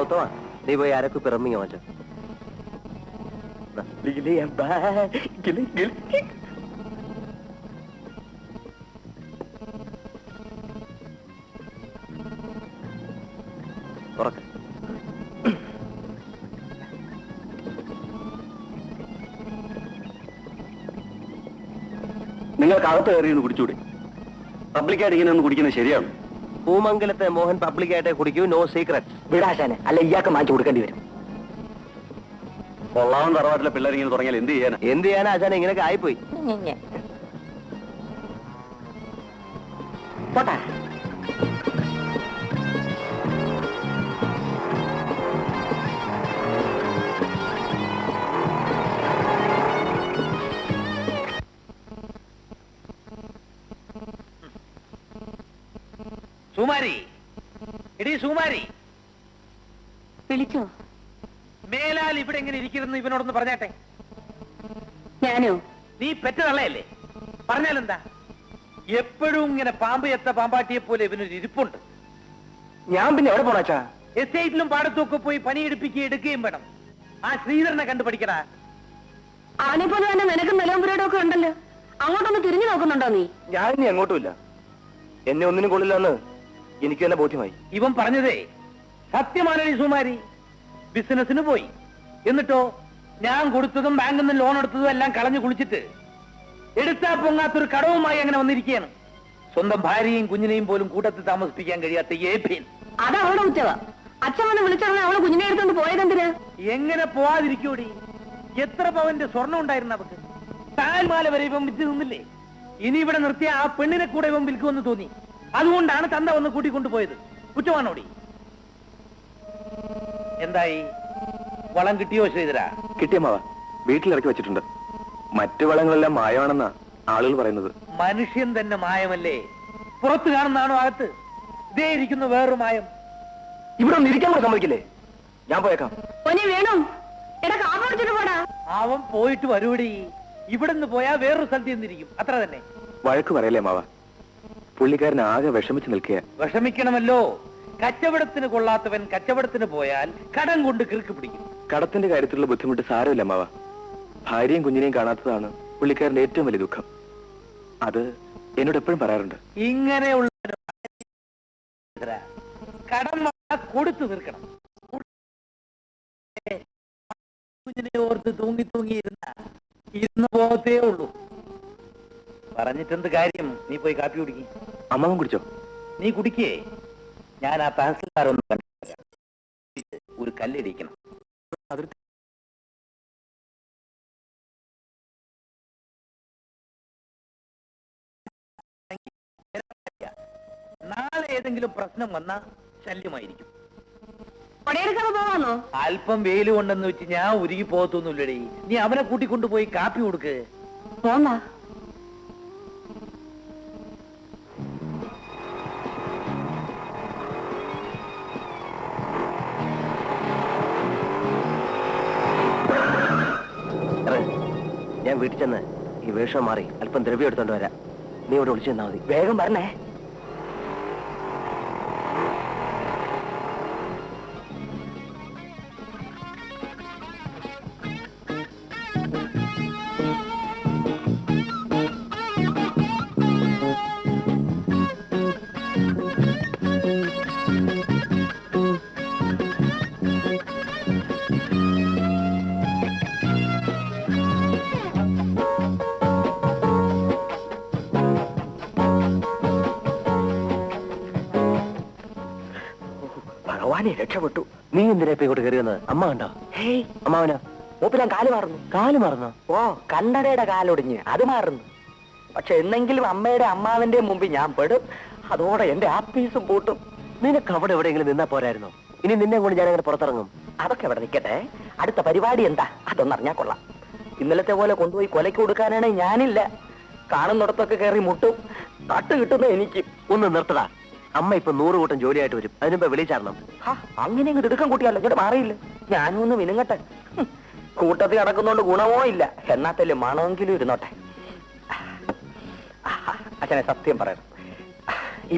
ഉത്തമ നീ പോയി ആരൊക്കെ പിറമ്മിങ്ങ മാറ്റ തുറക്ക. നിങ്ങൾക്ക് അകത്ത് കയറിയൊന്ന് കുടിച്ചൂടെ? പബ്ലിക്കായിട്ട് ഇങ്ങനെ ഒന്ന് കുടിക്കുന്നത് ശരിയാണ്? പൂമംഗലത്തെ മോഹൻ പബ്ലിക്കായിട്ടേ കുടിക്കൂ, നോ സീക്രട്ട്. വിടാശാനെ, അല്ല ഇയാൾക്ക് മാറ്റി കൊടുക്കേണ്ടി വരും. കൊള്ളാവൻ തറവാട്ടിലെ പിള്ളേർ ഇങ്ങനെ തുടങ്ങിയാൽ എന്ത് ചെയ്യാനാ? എന്ത് ചെയ്യാനാ ആശാനെ, ഇങ്ങനെയൊക്കെ ആയിപ്പോയി. പോട്ടാ. സുമാരി, എടീ സുമാരി, വിളിച്ചോ? മേലാൽ ഇവിടെ എങ്ങനെ ഇരിക്കുന്നു ഇവനോടൊന്ന് പറഞ്ഞാട്ടെ. ഞാനോ? നീ പെറ്റതള്ളയല്ലേ, പറഞ്ഞാലെന്താ? എപ്പോഴും ഇങ്ങനെ പാമ്പ് എത്ത പാമ്പാട്ടിയെ പോലെ ഇവനൊരു ഇരിപ്പുണ്ട്. ഞാൻ പിന്നെ എവിടെ പോണാച്ചാ? എസ്റ്റേറ്റിലും പാടത്തും ഒക്കെ പോയി പണിയെടുപ്പിക്കുകയും എടുക്കുകയും വേണം. ആ ശ്രീധരനെ കണ്ടു പഠിക്കടാ. അവനെ പോലെ തന്നെ നിനക്ക് നിലമ്പുരയുടെ ഒക്കെ ഉണ്ടല്ലോ, അങ്ങോട്ടൊന്ന് തിരിഞ്ഞു നോക്കുന്നുണ്ടോ നീ? ഞാൻ ഇനി എങ്ങോട്ടുമില്ല. എന്നെ ഒന്നിനും കൊള്ളില്ലെന്ന് എനിക്ക് തന്നെ ബോധ്യമായി. ഇവൻ പറഞ്ഞതേ സത്യമാണി സുമാരി. ബിസിനസിന് പോയി, എന്നിട്ടോ ഞാൻ കൊടുത്തതും ബാങ്കിൽ നിന്ന് ലോൺ എടുത്തതും എല്ലാം കളഞ്ഞു കുളിച്ചിട്ട് എടുത്താ പൊങ്ങാത്തൊരു കടവുമായി അങ്ങനെ വന്നിരിക്കുകയാണ്. സ്വന്തം ഭാര്യയും കുഞ്ഞിനെയും പോലും കൂട്ടത്തിൽ താമസിപ്പിക്കാൻ കഴിയാത്ത ഏഭ്യൻ. അത് അവളുടെ ഉച്ചവ. അച്ഛൻ വന്ന് വിളിച്ചാണ് അവള് കുഞ്ഞിനെ എടുത്തോണ്ട് പോയതെന്തിനാ? എങ്ങനെ പോവാതിരിക്കൂടി? എത്ര പവന്റെ സ്വർണ്ണം ഉണ്ടായിരുന്നു അവക്ക്? താൽമാല വരെ ഇവൻ വിറ്റ് നിന്നില്ലേ? ഇനി ഇവിടെ നിർത്തിയ ആ പെണ്ണിനെ കൂടെ ഇവൻ വിൽക്കുമെന്ന് തോന്നി. അതുകൊണ്ടാണ് തന്ത വന്ന് കൂട്ടിക്കൊണ്ടുപോയത്. കുറ്റമാണോടി? എന്തായി, വളം കിട്ടിയോ ശ്രീധര? കിട്ടിയമ്മാവ, വീട്ടിലിറക്കി വെച്ചിട്ടുണ്ട്. മറ്റു വളങ്ങളെല്ലാം മായമാണെന്നാ ആളുകൾ പറയുന്നത്. മനുഷ്യൻ തന്നെ മായമല്ലേ? പുറത്ത് കാണുന്നതാണോ അകത്ത്? ഇതേ ഇരിക്കുന്ന വേറൊരു മായം. ഇവിടെ ഒന്ന് ഇരിക്കാൻ കൂടെ സമ്മതിക്കില്ലേ? ഞാൻ പോയേക്കാം. വേണു, എടാ കാപ്പടിച്ചിട്ട് പോടാ. അവൻ പോയിട്ട് വരൂടി. ഇവിടുന്ന് പോയാ വേറൊരു സ്ഥലത്ത് ചെന്നിരിക്കും, അത്ര തന്നെ. വഴക്ക് പറയല്ലേ മാവ, പുള്ളിക്കാരൻ ആകെ വിഷമിച്ച് നിൽക്കുക. വിഷമിക്കണമല്ലോ. കച്ചവടത്തിന് കൊള്ളാത്തവൻ കച്ചവടത്തിന് പോയാൽ കടം കൊണ്ട് കിറുക്ക് പിടിക്കും. കടത്തിന്റെ കാര്യത്തിലുള്ള ബുദ്ധിമുട്ട് സാരമില്ല മാവ. ഭാര്യയും കുഞ്ഞിനെയും കാണാത്തതാണ് പുള്ളിക്കാരന്റെ ഏറ്റവും വലിയ ദുഃഖം. അത് എന്നോട് എപ്പോഴും പറയാറുണ്ട്. ഇങ്ങനെയുള്ള കടം കൊടുത്തു തീർക്കണം. കുഞ്ഞിനെ ഓർത്ത് തൂങ്ങി ഇരുന്ന് പോകത്തേ ഉള്ളൂ. പറഞ്ഞിട്ടെന്ത് കാര്യം? നീ പോയി കാപ്പി കുടിക്കും. അമ്മാവൻ കുടിച്ചോ? നീ കുടിക്കേ. ഞാൻ ആ തഹസിൽദാരൊന്ന് കണ്ടു ഒരു കല്ലിടിക്കണം. നാളെ ഏതെങ്കിലും പ്രശ്നം വന്നാ ശല്യമായിരിക്കും. അല്പം വെയില് കൊണ്ടെന്ന് വെച്ച് ഞാൻ ഉരുകി പോകത്തൊന്നുമില്ലടേ. നീ അവനെ കൂട്ടിക്കൊണ്ടുപോയി കാപ്പി കൊടുക്ക്. പോന്നാ. ഞാൻ വീട്ടിൽ ചെന്ന് ഈ വേഷം മാറി അല്പം ദ്രവ്യം എടുത്തോണ്ട് വരാം. നീ ഇവിടെ വിളിച്ചു തന്നാ മതി. വേഗം പറഞ്ഞേ. രക്ഷപ്പെട്ടു. നീ എന്തിനാ ഇപ്പൊ ഇങ്ങോട്ട് കയറി വന്നത്? അമ്മ കണ്ടോ? ഹേയ്, അമ്മാവനോ? മൂപ്പിലാൻ കാല് മാറുന്നു. കാല് മറന്നോ? ഓ, കണ്ണടയുടെ കാലൊടിഞ്ഞ് അത് മാറുന്നു. പക്ഷെ എന്നെങ്കിലും അമ്മയുടെ അമ്മാവന്റെ മുമ്പിൽ ഞാൻ പെടും. അതോടെ എന്റെ ആപ്പീസും പൂട്ടും. നിനക്ക് അവിടെ എവിടെയെങ്കിലും നിന്നാ പോരായിരുന്നോ? ഇനി നിന്നെ കൊണ്ട് ഞാൻ അങ്ങനെ പുറത്തിറങ്ങും. അതൊക്കെ ഇവിടെ നിൽക്കട്ടെ. അടുത്ത പരിപാടി എന്താ അതൊന്നറിഞ്ഞാ കൊള്ളാം. ഇന്നലത്തെ പോലെ കൊണ്ടുപോയി കൊലയ്ക്ക് കൊടുക്കാനാണ് ഞാനില്ല. കാണുന്നിടത്തൊക്കെ കയറി മുട്ടും. തട്ട് കിട്ടുന്ന എനിക്ക്. ഒന്ന് നിർത്തടാ. അമ്മ ഇപ്പൊ 100 കൂട്ടം ജോലിയായിട്ട് വരും. അതിനുമ്പോ വിളിച്ചാരണം. അങ്ങനെ ഇങ്ങോട്ട് എടുക്കാൻ കൂട്ടിയല്ലോ. ഇങ്ങോട്ട് മാറിയില്ല. ഞാനും ഒന്ന് വിനുങ്ങട്ടെ. കൂട്ടത്തിൽ നടക്കുന്നോണ്ട് ഗുണമോ ഇല്ല. എന്നാത്തല്ലേ മണമെങ്കിലും ഇരുന്നോട്ടെ. അച്ഛനെ സത്യം പറയണം,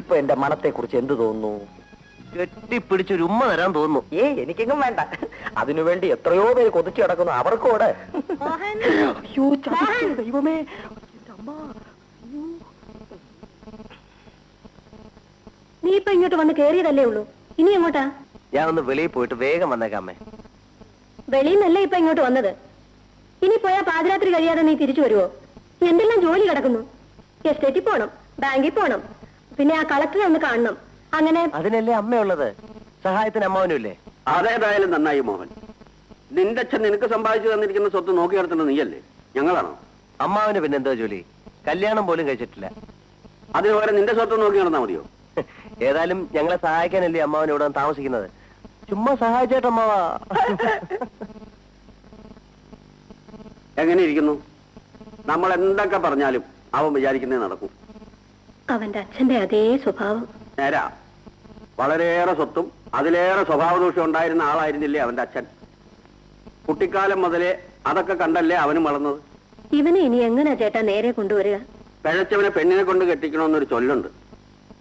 ഇപ്പൊ എന്റെ മനത്തെ കുറിച്ച് എന്ത് തോന്നുന്നു? കെട്ടിപ്പിടിച്ചൊരു ഉമ്മ തരാൻ തോന്നുന്നു. എനിക്കെങ്ങും വേണ്ട. അതിനുവേണ്ടി എത്രയോ പേര് കൊതിച്ചു കിടക്കുന്നു. അവർക്കോട് ദൈവമേ. നീ ഇപ്പൊ ഇങ്ങോട്ട് വന്ന് കേറിയതല്ലേ ഉള്ളൂ, ഇനി എങ്ങോട്ടാ? ഞാൻ ഒന്ന് വെളിയിൽ പോയിട്ട് വേഗം വന്നേക്കാമേ. വെളിയിൽ നിന്നല്ലേ ഇപ്പൊ ഇങ്ങോട്ട് വന്നത്. ഇനി പോയാ പാതിരാത്രി കഴിയാതെ നീ തിരിച്ചു വരുവോ? എന്തെല്ലാം ജോലി കിടക്കുന്നു. എസ്റ്റേറ്റിൽ പോണം, ബാങ്കിൽ പോണം, പിന്നെ ആ കളക്ടറെ ഒന്ന് കാണണം. അങ്ങനെ അതിനല്ലേ അമ്മയുള്ളത്, സഹായത്തിന് അമ്മാവനുമില്ലേ? അതേതായാലും നന്നായി മോഹൻ. നിന്റെ അച്ഛൻ നിനക്ക് സമ്പാദിച്ചു തന്നിരിക്കുന്ന സ്വത്ത് നോക്കി നടത്തേണ്ടത് നീയല്ലേ, ഞങ്ങളാണോ? അമ്മാവന് പിന്നെ എന്തോ ജോലി? കല്യാണം പോലും കഴിച്ചിട്ടില്ല. അതിന് പകരം നിന്റെ സ്വത്ത് നോക്കി നടന്നാ മതിയോ? ഏതായാലും ഞങ്ങളെ സഹായിക്കാനല്ലേ അമ്മാവൻ ഇവിടെ താമസിക്കുന്നത്. ചുമ്മാ സഹായിച്ചേട്ടമ്മാവാ. എങ്ങനെ ഇരിക്കുന്നു? നമ്മൾ എന്തൊക്കെ പറഞ്ഞാലും അവൻ വിചാരിക്കുന്നേ നടക്കും. അവന്റെ അച്ഛന്റെ അതേ സ്വഭാവം. നേരാ, വളരെയേറെ സ്വത്തും അതിലേറെ സ്വഭാവദോഷം ഉണ്ടായിരുന്ന ആളായിരുന്നില്ലേ അവന്റെ അച്ഛൻ? കുട്ടിക്കാലം മുതലേ അതൊക്കെ കണ്ടല്ലേ അവനും വളർന്നത്. ഇവനെ ഇനി എങ്ങനെയാ ചേട്ടാ നേരെ കൊണ്ടുവരിക? പിഴച്ചവനെ പെണ്ണിനെ കൊണ്ട് കെട്ടിക്കണമെന്നൊരു ചൊല്ലുണ്ട്.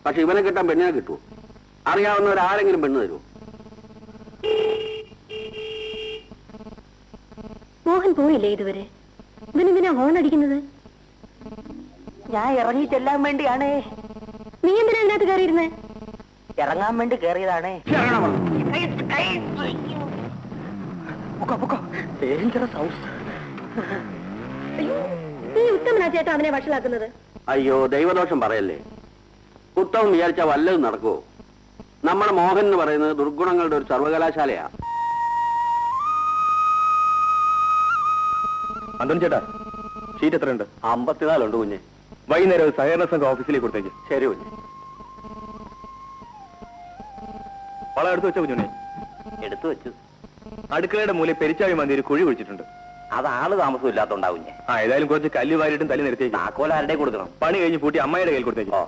പക്ഷെ ഇവനെ കിട്ടാൻ പെണ്ണിനെ കിട്ടുമോ? അറിയാവുന്നവരാരെങ്കിലും പെണ്ണ് തരുമോ? മോഹൻ പോയില്ലേ ഇതുവരെ? ഇവനെന്തിനാ ഹോൺ അടിക്കുന്നത്? ഞാൻ ഇറങ്ങി ചെല്ലാൻ വേണ്ടിയാണേ. നീ എന്തിനാ ഇതിനകത്ത് കയറിയിരുന്നേ? ഇറങ്ങാൻ വേണ്ടി കയറിയതാണേ. നീ ഉത്തമനാ ചേട്ടാ അവനെ വഷളാക്കുന്നത്. അയ്യോ, ദൈവദോഷം പറയല്ലേ. ഉത്തമം വിചാരിച്ചാ വല്ലതും നടക്കുമോ? നമ്മുടെ മോഹൻ എന്ന് പറയുന്നത് ദുർഗുണങ്ങളുടെ ഒരു സർവകലാശാലയാ. അന്തോണി ചേട്ടാ, ഷീറ്റ് എത്രയുണ്ട്? 54 ഉണ്ട് കുഞ്ഞെ. വൈകുന്നേരം സഹകരണ സംഘം ഓഫീസിലേക്ക് കൊടുത്തേക്ക്. ശരി കുഞ്ഞെ. വളം എടുത്തു വെച്ച കുഞ്ഞുണ്ണി? എടുത്തു വെച്ചു. അടുക്കളയുടെ മൂലയിൽ പെരിച്ചാഴി മന്തി ഒരു കുഴി കുഴിച്ചിട്ടുണ്ട്. അത് ആള് താമസം ഇല്ലാത്തോണ്ടാവും കുഞ്ഞെ. ഏതായാലും കുറച്ച് കല്ല് വാരിയിട്ടും തല്ലി നിർത്തിയേക്ക്. താക്കോൽ ആരുടെ കൊടുക്കണം? പണി കഴിഞ്ഞ് പൂട്ടി അമ്മയുടെ കയ്യിൽ കൊടുത്തേക്ക്. ഓ,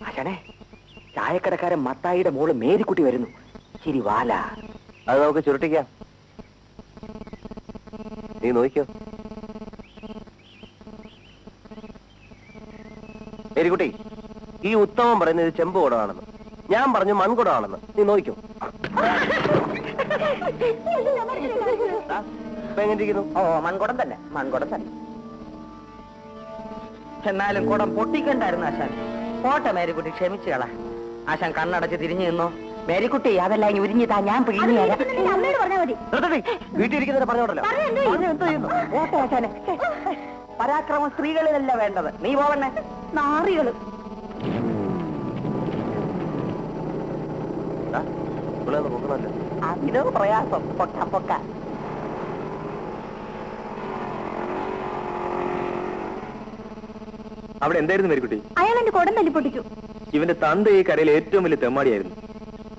ആശാനെ, ചായക്കടക്കാരൻ മത്തായിയുടെ മോള് മേരിക്കുട്ടി വരുന്നു. ശരി വാല. അത് നമുക്ക് ചുരുട്ടിക്കാം. നീ നോക്കിയോ മേരിക്കുട്ടി? ഈ ഉത്തമം പറയുന്നത് ചെമ്പ് കുടമാണെന്ന്, ഞാൻ പറഞ്ഞു മൺകുടമാണെന്ന്. നീ നോക്കിയോ? ഇപ്പൊ എങ്ങനെ ഇരിക്കുന്നു? ഓ, മൺകുടം തന്നെ, മൺകുടം തന്നെ. എന്നാലും കുടം പൊട്ടിക്കണ്ടായിരുന്നു ആശാൻ. പോട്ടെ മേരിക്കുട്ടി, ക്ഷമിച്ചു കള. ആശാൻ കണ്ണടച്ച് തിരിഞ്ഞു നിന്നോ. മേരിക്കുട്ടി, അതെല്ലാം ഉരിഞ്ഞു താ, ഞാൻ പിഴിഞ്ഞു തരാം. അമ്മയോട് പറഞ്ഞാൽ മതി. വീട്ടിലിരിക്കുന്നതിനെ പറഞ്ഞോണ്ടല്ലോ. പോട്ടെ ആശാനെ. പരാക്രമം സ്ത്രീകളിലല്ല വേണ്ടത്. നീ പോവണ്ണേ. നാറികള്. നോക്കണല്ലോ. അതിനോ പ്രയാസം. പൊക്ക പൊക്ക. അവിടെ എന്തായിരുന്നു മേരിക്കുട്ടി? അയാൾ എന്റെ കുടം തല്ലിപ്പൊട്ടിച്ചു. ഇവന്റെ തന്ത ഈ കരയിൽ ഏറ്റവും വലിയ തെമ്മാടിയായിരുന്നു.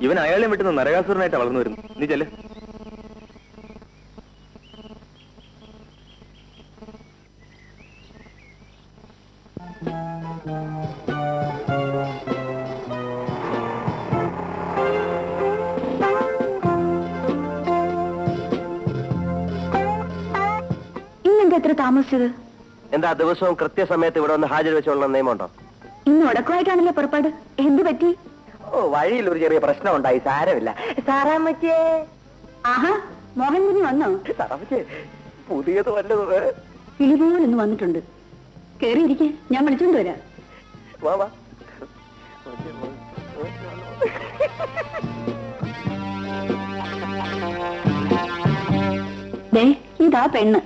ഇവൻ അയാളെ വിട്ടുന്ന നരകാസുരനായിട്ട് വളർന്നു വരുന്നു. നീ ചെല്ല്. ഇന്നെന്താ എത്ര താമസിച്ചത്? എന്താ ദിവസവും കൃത്യസമയത്ത് ഇവിടെ ഒന്ന് ഹാജർ വെച്ചോളുന്ന നിയമമുണ്ടോ? ഇന്ന് ഉടക്കമായിട്ടാണല്ലോ പുറപ്പാട്. എന്ത് പറ്റി? ഓ, വഴിയിൽ ഒരു ചെറിയ പ്രശ്നം ഉണ്ടായി. സാരമില്ല. സാറാമ്മച്ചേ. ആഹാ, മോഹൻ കുഞ്ഞ് വന്നോ? സാറാമ്മച്ചേ, പുതിയത് വല്ലത്? കിളിപോലൊന്ന് വന്നിട്ടുണ്ട്. കേറിയിരിക്കെ, ഞാൻ വിളിച്ചോണ്ട് വരാം. വാ വാ. ദേ, ഇതാ പെണ്ണ്.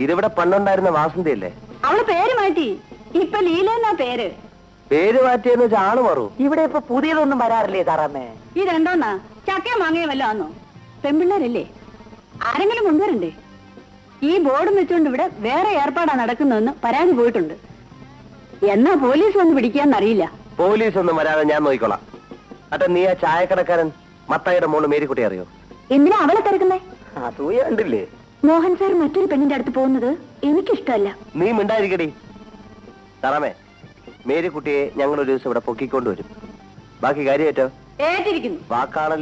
ഇതിവിടെ പണ്ടുണ്ടായിരുന്ന വാസന്തിയല്ലേ? അവള് പേര് മാറ്റി. ഇപ്പൊ ലീല എന്നാ പേര്. പേര് മാറ്റിയെന്ന് വെച്ചാൽ ആള് മാറൂ. ഇവിടെ ഇപ്പൊ പുതിയതൊന്നും വരാറില്ലേ സാറാമ്മേ? ഇതെന്തോന്നാ, ചക്കയും മാങ്ങയും വല്ല ആന്നോ? പെൺപിള്ളേരല്ലേ, ആരെങ്കിലും കൊണ്ടുവരണ്ടേ? ഈ ബോർഡും വെച്ചുകൊണ്ട് ഇവിടെ വേറെ ഏർപ്പാടാ നടക്കുന്നതെന്ന് പരാതി പോയിട്ടുണ്ട്. എന്നാ പോലീസ് വന്ന് പിടിക്കാന്നറിയില്ല. പോലീസ് ഒന്നും വരാതെ ഞാൻ നോക്കിക്കോളാം. അട്ടെ, നീ ആ ചായക്കടക്കാരൻ മത്തായിയുടെ മോള് മേരിക്കുട്ടി അറിയോ? എന്തിനാ അവളെ തിരക്കുന്നേ? അസൂയ കണ്ടില്ലേ? മോഹൻ സാർ മറ്റൊരു പെണ്ണിന്റെ അടുത്ത് പോകുന്നത് എനിക്കിഷ്ടമല്ല. നീ മിണ്ടായിരിക്കടി. സാറാമേ, മേരി കുട്ടിയെ ഞങ്ങൾ ഒരു ദിവസം ഇവിടെ പൊക്കിക്കൊണ്ടുവരും. ബാക്കി കാര്യമായിട്ടോ ഏറ്റിരിക്കുന്നു. വാക്കാണല്ലോ.